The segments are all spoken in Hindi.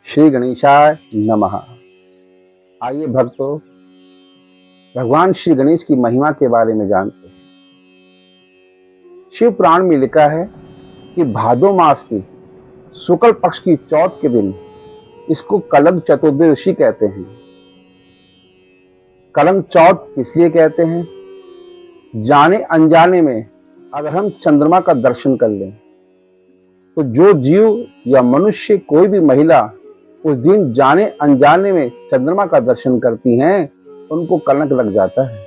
श्री गणेशाय नमः। आइए भक्तों, भगवान श्री गणेश की महिमा के बारे में जानते हैं। शिव पुराण में लिखा है कि भादो मास की शुक्ल पक्ष की चौथ के दिन इसको कलंक चतुर्दशी कहते हैं। कलंक चौथ इसलिए कहते हैं, जाने अनजाने में अगर हम चंद्रमा का दर्शन कर लें तो जो जीव या मनुष्य, कोई भी महिला उस दिन जाने अनजाने में चंद्रमा का दर्शन करती हैं, उनको कलंक लग जाता है।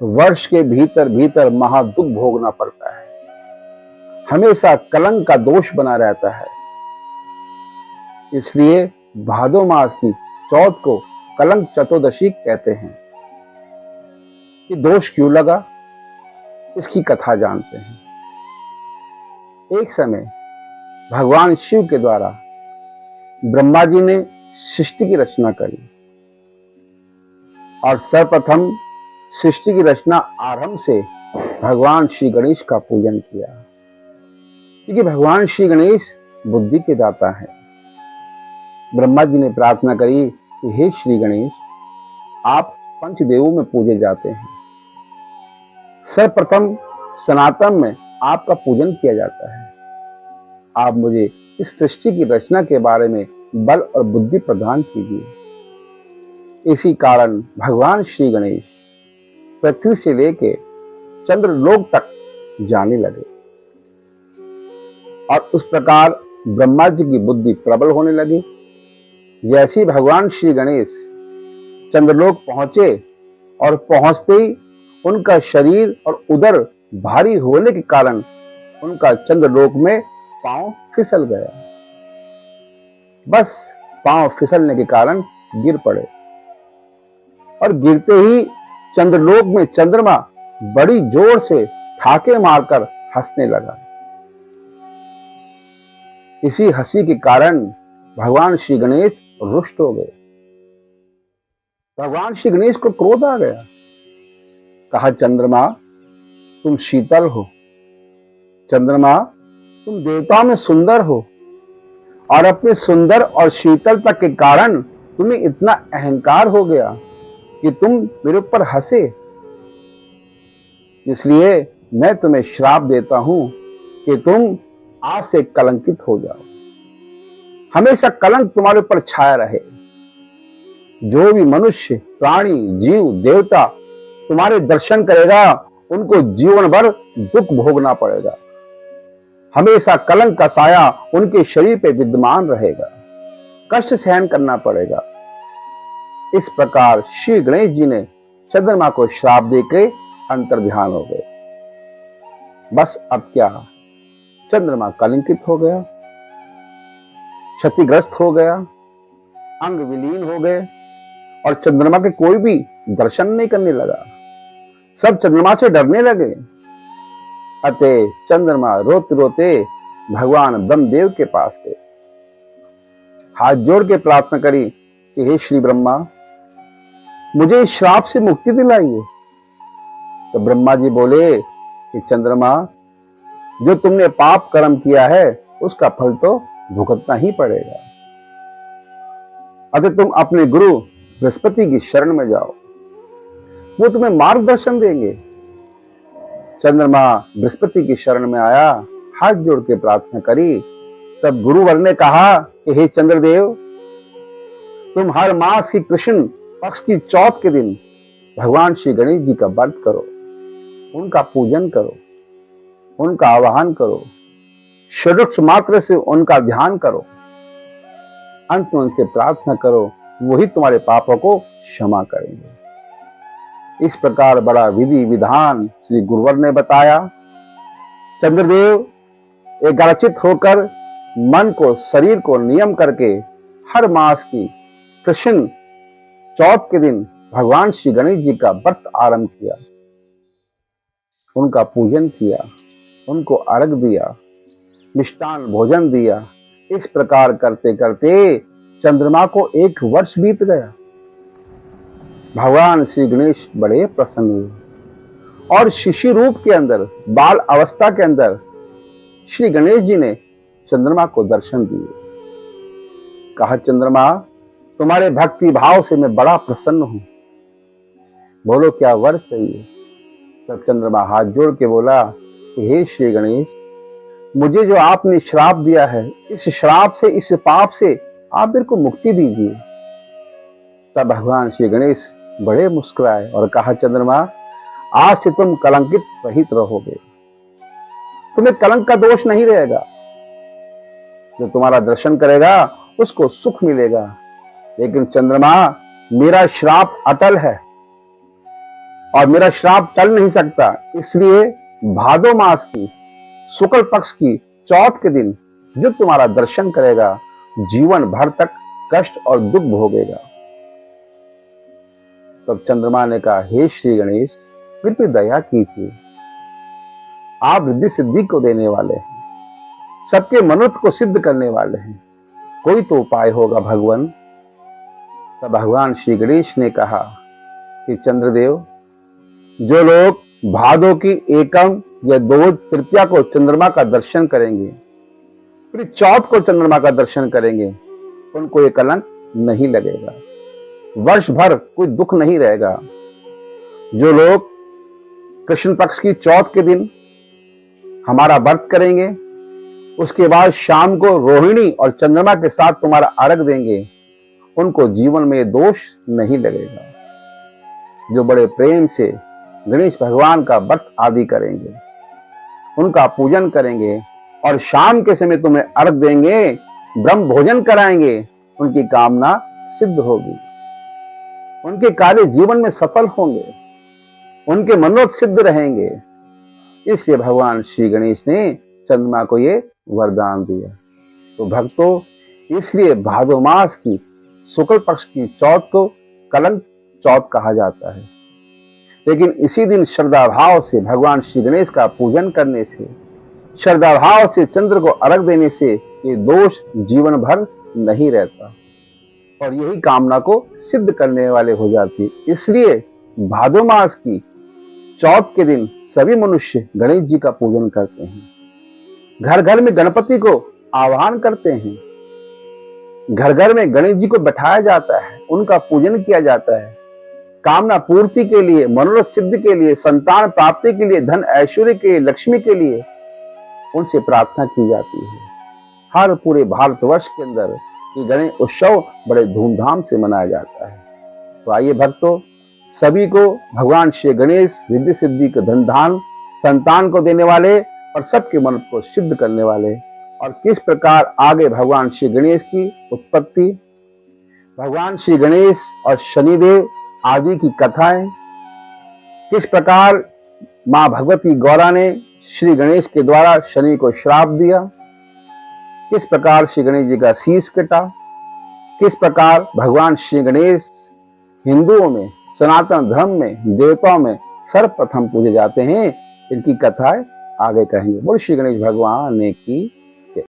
वर्ष के भीतर भीतर महादुख भोगना पड़ता है। हमेशा कलंक का दोष बना रहता है। इसलिए भादो मास की चौथ को कलंक चतुर्दशी कहते हैं। ये दोष क्यों लगा, इसकी कथा जानते हैं। एक समय भगवान शिव के द्वारा ब्रह्मा जी ने सृष्टि की रचना करी और सर्वप्रथम सृष्टि की रचना आरंभ से भगवान श्री गणेश का पूजन किया, क्योंकि भगवान श्री गणेश बुद्धि के दाता है। ब्रह्मा जी ने प्रार्थना करी कि हे श्री गणेश, आप पंचदेवों में पूजे जाते हैं। सर्वप्रथम सनातन में आपका पूजन किया जाता है। आप मुझे इस सृष्टि की रचना के बारे में बल और बुद्धि प्रदान कीजिए। इसी कारण भगवान श्री गणेश पृथ्वी से लेके चंद्रलोक तक जाने लगे और उस प्रकार ब्रह्मा जी की बुद्धि प्रबल होने लगी। जैसे ही भगवान श्री गणेश चंद्रलोक पहुंचे और पहुंचते ही उनका शरीर और उदर भारी होने के कारण उनका चंद्रलोक में पांव फिसल गया। बस पांव फिसलने के कारण गिर पड़े और गिरते ही चंद्रलोक में चंद्रमा बड़ी जोर से ठाके मारकर हंसने लगा। इसी हंसी के कारण भगवान श्री गणेश रुष्ट हो गए। भगवान श्री गणेश को क्रोध आ गया। कहा, चंद्रमा तुम शीतल हो, चंद्रमा तुम देवताओं में सुंदर हो और अपने सुंदर और शीतलता के कारण तुम्हें इतना अहंकार हो गया कि तुम मेरे ऊपर हंसे। इसलिए मैं तुम्हें श्राप देता हूं कि तुम आज से कलंकित हो जाओ। हमेशा कलंक तुम्हारे ऊपर छाया रहे। जो भी मनुष्य, प्राणी, जीव, देवता तुम्हारे दर्शन करेगा, उनको जीवन भर दुख भोगना पड़ेगा। हमेशा कलंक का साया उनके शरीर पे विद्यमान रहेगा, कष्ट सहन करना पड़ेगा। इस प्रकार श्री गणेश जी ने चंद्रमा को श्राप देके अंतर्ध्यान हो गए। बस अब क्या, चंद्रमा कलंकित हो गया, क्षतिग्रस्त हो गया, अंग विलीन हो गए और चंद्रमा के कोई भी दर्शन नहीं करने लगा। सब चंद्रमा से डरने लगे। अतः चंद्रमा रोते रोते भगवान ब्रह्मदेव के पास गए, हाथ जोड़ के प्रार्थना करी कि हे श्री ब्रह्मा, मुझे इस श्राप से मुक्ति दिलाइए। तो ब्रह्मा जी बोले कि चंद्रमा, जो तुमने पाप कर्म किया है उसका फल तो भुगतना ही पड़ेगा। अतः तुम अपने गुरु बृहस्पति की शरण में जाओ, वो तुम्हें मार्गदर्शन देंगे। चंद्रमा बृहस्पति की शरण में आया, हाथ जोड़ के प्रार्थना करी। तब गुरुवर ने कहा कि हे चंद्रदेव, तुम हर मास की कृष्ण पक्ष की चौथ के दिन भगवान श्री गणेश जी का व्रत करो, उनका पूजन करो, उनका आवाहन करो, षड्रुक्ष मात्र से उनका ध्यान करो, अंत में उनसे प्रार्थना करो, वही तुम्हारे पापों को क्षमा करेंगे। इस प्रकार बड़ा विधि विधान श्री गुरुवर ने बताया। चंद्रदेव एकाग्रचित होकर मन को, शरीर को नियम करके हर मास की कृष्ण चौथ के दिन भगवान श्री गणेश जी का व्रत आरंभ किया, उनका पूजन किया, उनको अर्घ दिया, मिष्टान भोजन दिया। इस प्रकार करते करते चंद्रमा को 1 वर्ष बीत गया। भगवान श्री गणेश बड़े प्रसन्न हुए और शिशु रूप के अंदर, बाल अवस्था के अंदर श्री गणेश जी ने चंद्रमा को दर्शन दिए। कहा, चंद्रमा तुम्हारे भक्ति भाव से मैं बड़ा प्रसन्न हूं, बोलो क्या वर चाहिए। तब चंद्रमा हाथ जोड़ के बोला, हे श्री गणेश, मुझे जो आपने श्राप दिया है, इस श्राप से, इस पाप से आप मेरे को मुक्ति दीजिए। तब भगवान श्री गणेश बड़े मुस्कुराए और कहा, चंद्रमा आज से तुम कलंकित रहित रहोगे, तुम्हें कलंक का दोष नहीं रहेगा। जो तुम्हारा दर्शन करेगा उसको सुख मिलेगा। लेकिन चंद्रमा मेरा श्राप अटल है और मेरा श्राप टल नहीं सकता, इसलिए भादो मास की शुक्ल पक्ष की चौथ के दिन जो तुम्हारा दर्शन करेगा जीवन भर तक कष्ट और दुख भोगेगा। तब चंद्रमा ने कहा, हे श्री गणेश, फिर भी दया कीजिए, आप रिद्धि सिद्धि को देने वाले हैं, सबके मनोरथ को सिद्ध करने वाले हैं, कोई तो उपाय होगा भगवान। तब भगवान श्री गणेश ने कहा कि चंद्रदेव, जो लोग भादो की एकम या दो तृतीया को चंद्रमा का दर्शन करेंगे, फिर चौथ को चंद्रमा का दर्शन करेंगे, उनको ये कलंक नहीं लगेगा, वर्ष भर कोई दुख नहीं रहेगा। जो लोग कृष्ण पक्ष की चौथ के दिन हमारा व्रत करेंगे, उसके बाद शाम को रोहिणी और चंद्रमा के साथ तुम्हारा अर्घ देंगे, उनको जीवन में दोष नहीं लगेगा। जो बड़े प्रेम से गणेश भगवान का व्रत आदि करेंगे, उनका पूजन करेंगे और शाम के समय तुम्हें अर्घ देंगे, ब्रह्म भोजन कराएंगे, उनकी कामना सिद्ध होगी, उनके कार्य जीवन में सफल होंगे, उनके मनोरथ सिद्ध रहेंगे। इसलिए भगवान श्री गणेश ने चंद्रमा को ये वरदान दिया। तो भक्तों, इसलिए भादो मास की शुक्ल पक्ष की चौथ को कलंक चौथ कहा जाता है। लेकिन इसी दिन श्रद्धा भाव से भगवान श्री गणेश का पूजन करने से, श्रद्धा भाव से चंद्र को अर्घ देने से ये दोष जीवन भर नहीं रहता और यही कामना को सिद्ध करने वाले हो जाती है। इसलिए भादो मास की चौथ के दिन सभी मनुष्य गणेश जी का पूजन करते हैं, घर घर में गणपति को आह्वान करते हैं, घर घर में गणेश जी को बैठाया जाता है, उनका पूजन किया जाता है, कामना पूर्ति के लिए, मनोरथ सिद्धि के लिए, संतान प्राप्ति के लिए, धन ऐश्वर्य के लिए, लक्ष्मी के लिए उनसे प्रार्थना की जाती है। हर पूरे भारतवर्ष के अंदर ये गणेश उत्सव बड़े धूमधाम से मनाया जाता है। तो आइए भक्तों, सभी को भगवान श्री गणेश रिद्धि सिद्धि के धन धान संतान को देने वाले और सबके मन को सिद्ध करने वाले, और किस प्रकार आगे भगवान श्री गणेश की उत्पत्ति, भगवान श्री गणेश और शनिदेव आदि की कथाएं, किस प्रकार मां भगवती गौरा ने श्री गणेश के द्वारा शनि को श्राप दिया, किस प्रकार श्री गणेश जी का शीश कटा, किस प्रकार भगवान श्री गणेश हिंदुओं में, सनातन धर्म में, देवताओं में सर्वप्रथम पूजे जाते हैं, इनकी कथाएं आगे कहेंगे। बोल श्री गणेश भगवान की